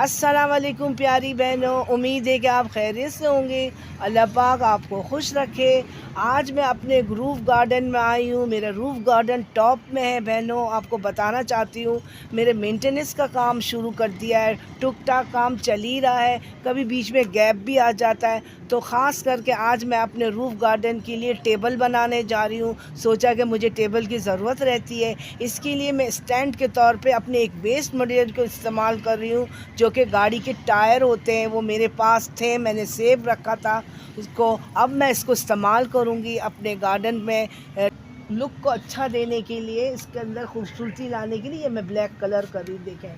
अस्सलाम वालेकुम प्यारी बहनों, उम्मीद है कि आप खैरियत से होंगे। अल्लाह पाक आपको खुश रखे। आज मैं अपने रूफ़ गार्डन में आई हूँ। मेरा रूफ़ गार्डन टॉप में है बहनों। आपको बताना चाहती हूँ, मेरे मेंटेनेंस का काम शुरू कर दिया है। टुक टाक काम चल ही रहा है, कभी बीच में गैप भी आ जाता है। तो ख़ास करके आज मैं अपने रूफ़ गार्डन के लिए टेबल बनाने जा रही हूँ। सोचा कि मुझे टेबल की ज़रूरत रहती है, इसके लिए मैं स्टैंड के तौर पे अपने एक वेस्ट मटेरियल को इस्तेमाल कर रही हूँ, जो कि गाड़ी के टायर होते हैं। वो मेरे पास थे, मैंने सेव रखा था उसको। अब मैं इसको इस्तेमाल करूँगी अपने गार्डन में लुक को अच्छा देने के लिए, इसके अंदर खूबसूरती लाने के लिए। ये मैं ब्लैक कलर कर रही। देखें,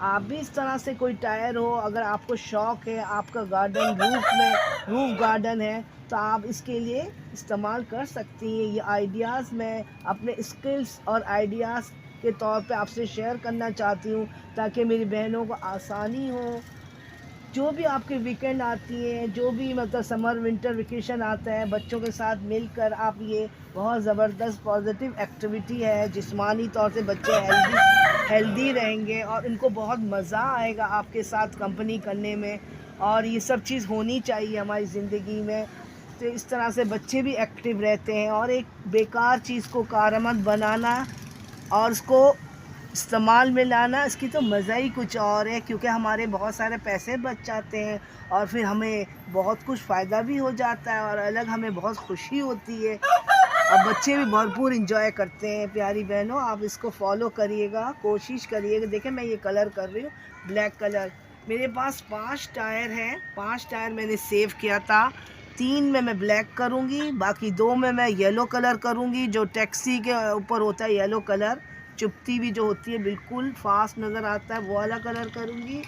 आप भी इस तरह से कोई टायर हो, अगर आपको शौक़ है, आपका गार्डन रूफ़ गार्डन है, तो आप इसके लिए इस्तेमाल कर सकती हैं। ये आइडियाज़ मैं अपने स्किल्स और आइडियाज़ के तौर पे आपसे शेयर करना चाहती हूँ, ताकि मेरी बहनों को आसानी हो। जो भी आपके वीकेंड आती हैं, जो भी मतलब समर विंटर वेकेशन आता है, बच्चों के साथ मिलकर आप ये बहुत ज़बरदस्त पॉजिटिव एक्टिविटी है। जिस्मानी तौर से बच्चे हेल्दी रहेंगे और उनको बहुत मज़ा आएगा आपके साथ कंपनी करने में। और ये सब चीज़ होनी चाहिए हमारी ज़िंदगी में, तो इस तरह से बच्चे भी एक्टिव रहते हैं। और एक बेकार चीज़ को कारआमद बनाना और उसको इस्तेमाल में लाना, इसकी तो मज़ा ही कुछ और है, क्योंकि हमारे बहुत सारे पैसे बच जाते हैं और फिर हमें बहुत कुछ फ़ायदा भी हो जाता है और अलग हमें बहुत खुशी होती है और बच्चे भी भरपूर इंजॉय करते हैं। प्यारी बहनों, आप इसको फॉलो करिएगा, कोशिश करिएगा। देखें, मैं ये कलर कर रही हूँ, ब्लैक कलर। मेरे पास 5 टायर हैं, 5 टायर मैंने सेव किया था। 3 में मैं ब्लैक करूँगी, बाकी 2 में मैं येलो कलर करूँगी, जो टैक्सी के ऊपर होता है येलो कलर, चुभती भी जो होती है, बिल्कुल फास्ट नज़र आता है, वो वाला कलर करूँगी।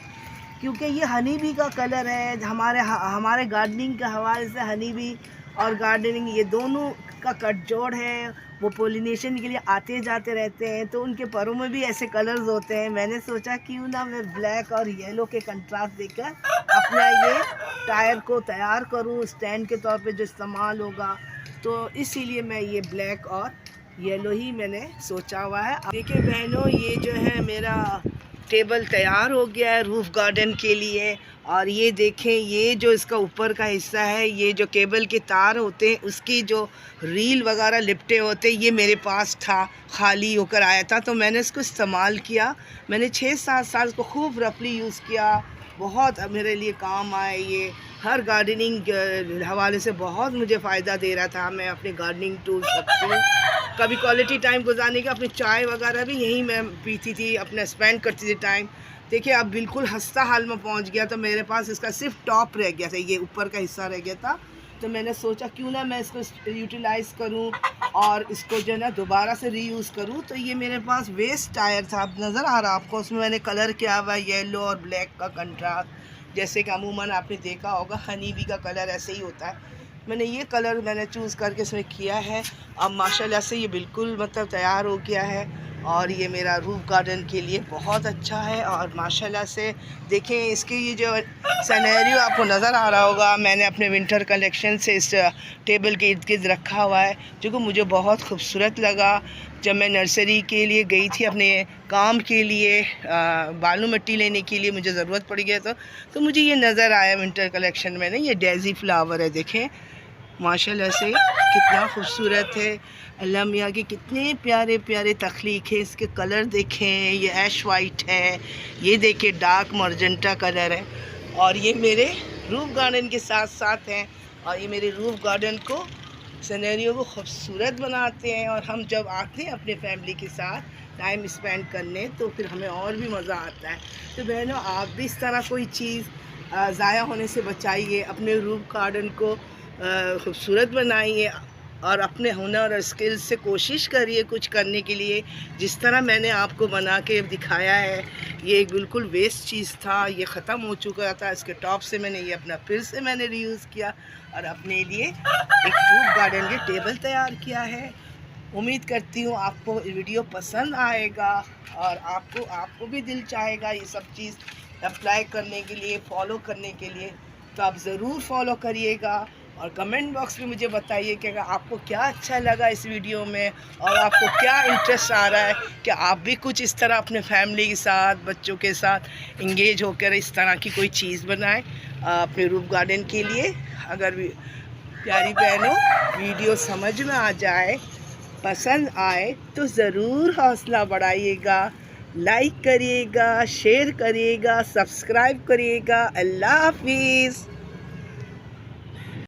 क्योंकि ये हनी बी का कलर है। हमारे गार्डनिंग के हवाले से हनी बी और गार्डनिंग ये दोनों का गठजोड़ है। वो पोलिनेशन के लिए आते जाते रहते हैं, तो उनके परों में भी ऐसे कलर्स होते हैं। मैंने सोचा क्यों ना मैं ब्लैक और येलो के कंट्रास्ट देकर अपना ये टायर को तैयार करूँ स्टैंड के तौर पे जो इस्तेमाल होगा। तो इसीलिए मैं ये ब्लैक और येलो ही मैंने सोचा हुआ है। देखिए बहनों, ये जो है मेरा टेबल तैयार हो गया है रूफ़ गार्डन के लिए। और ये देखें, ये जो इसका ऊपर का हिस्सा है, ये जो केबल के तार होते हैं, उसकी जो रील वगैरह लिपटे होते हैं, ये मेरे पास था, खाली होकर आया था, तो मैंने इसको इस्तेमाल किया। मैंने 6-7 साल इसको खूब रफली यूज़ किया, बहुत मेरे लिए काम आए। ये हर गार्डनिंग हवाले से बहुत मुझे फ़ायदा दे रहा था। मैं अपने गार्डनिंग टूल्स रखती हूँ, कभी क्वालिटी टाइम गुजारने का, अपनी चाय वगैरह भी यहीं मैं पीती थी, अपना स्पेंड करती थी टाइम। देखिए, अब बिल्कुल खस्ता हाल में पहुंच गया, तो मेरे पास इसका सिर्फ टॉप रह गया था, ये ऊपर का हिस्सा रह गया था। तो मैंने सोचा क्यों ना मैं इसको यूटिलाइज़ करूं और इसको जो है ना दोबारा से रीयूज़ करूं। तो ये मेरे पास वेस्ट टायर था, अब नज़र आ रहा आपको, उसमें मैंने कलर किया हुआ येलो और ब्लैक का कंट्रास्ट। जैसे कि अमूमन आपने देखा होगा हनी बी का कलर ऐसे ही होता है। मैंने ये कलर मैंने चूज़ करके इसमें किया है। अब माशाल्लाह से ये बिल्कुल मतलब तैयार हो गया है और ये मेरा रूफ़ गार्डन के लिए बहुत अच्छा है। और माशाल्लाह से देखें, इसके ये जो सिनेरियो आपको नज़र आ रहा होगा, मैंने अपने विंटर कलेक्शन से इस टेबल के इर्द गिर्द रखा हुआ है, जो कि मुझे बहुत खूबसूरत लगा। जब मैं नर्सरी के लिए गई थी अपने काम के लिए, बालू मिट्टी लेने के लिए मुझे ज़रूरत पड़ गया, तो मुझे ये नज़र आया विंटर कलेक्शन में ना, ये डेज़ी फ्लावर है। देखें माशाल्लाह से कितना खूबसूरत है। अल्लाह मियाँ की कितने प्यारे प्यारे तख्लीक है। इसके कलर देखें, ये ऐश वाइट है, ये देखें डार्क मर्जेंटा कलर है। और ये मेरे रूफ़ गार्डन के साथ साथ हैं, और ये मेरे रूफ़ गार्डन को सिनेरियो को खूबसूरत बनाते हैं। और हम जब आते हैं अपने फैमिली के साथ टाइम स्पेंड करने, तो फिर हमें और भी मज़ा आता है। तो बहनों, आप भी इस तरह कोई चीज़ ज़ाया होने से बचाइए, अपने रूफ़ गार्डन को खूबसूरत बनाइए और अपने हुनर और स्किल्स से कोशिश करिए कुछ करने के लिए। जिस तरह मैंने आपको बना के दिखाया है, ये बिल्कुल वेस्ट चीज़ था, ये ख़त्म हो चुका था। इसके टॉप से मैंने ये अपना फिर से मैंने रीयूज़ किया और अपने लिए एक रूफ़ गार्डन के टेबल तैयार किया है। उम्मीद करती हूँ आपको वीडियो पसंद आएगा और आपको भी दिल चाहेगा ये सब चीज़ अप्लाई करने के लिए, फॉलो करने के लिए। तो आप ज़रूर फॉलो करिएगा और कमेंट बॉक्स में मुझे बताइए कि आपको क्या अच्छा लगा इस वीडियो में और आपको क्या इंटरेस्ट आ रहा है कि आप भी कुछ इस तरह अपने फैमिली के साथ, बच्चों के साथ इंगेज होकर इस तरह की कोई चीज़ बनाएं अपने रूफ गार्डन के लिए। अगर प्यारी बहनों वीडियो समझ में आ जाए, पसंद आए तो ज़रूर हौसला बढ़ाइएगा, लाइक करिएगा, शेयर करिएगा, सब्सक्राइब करिएगा। अल्लाह हाफिज़।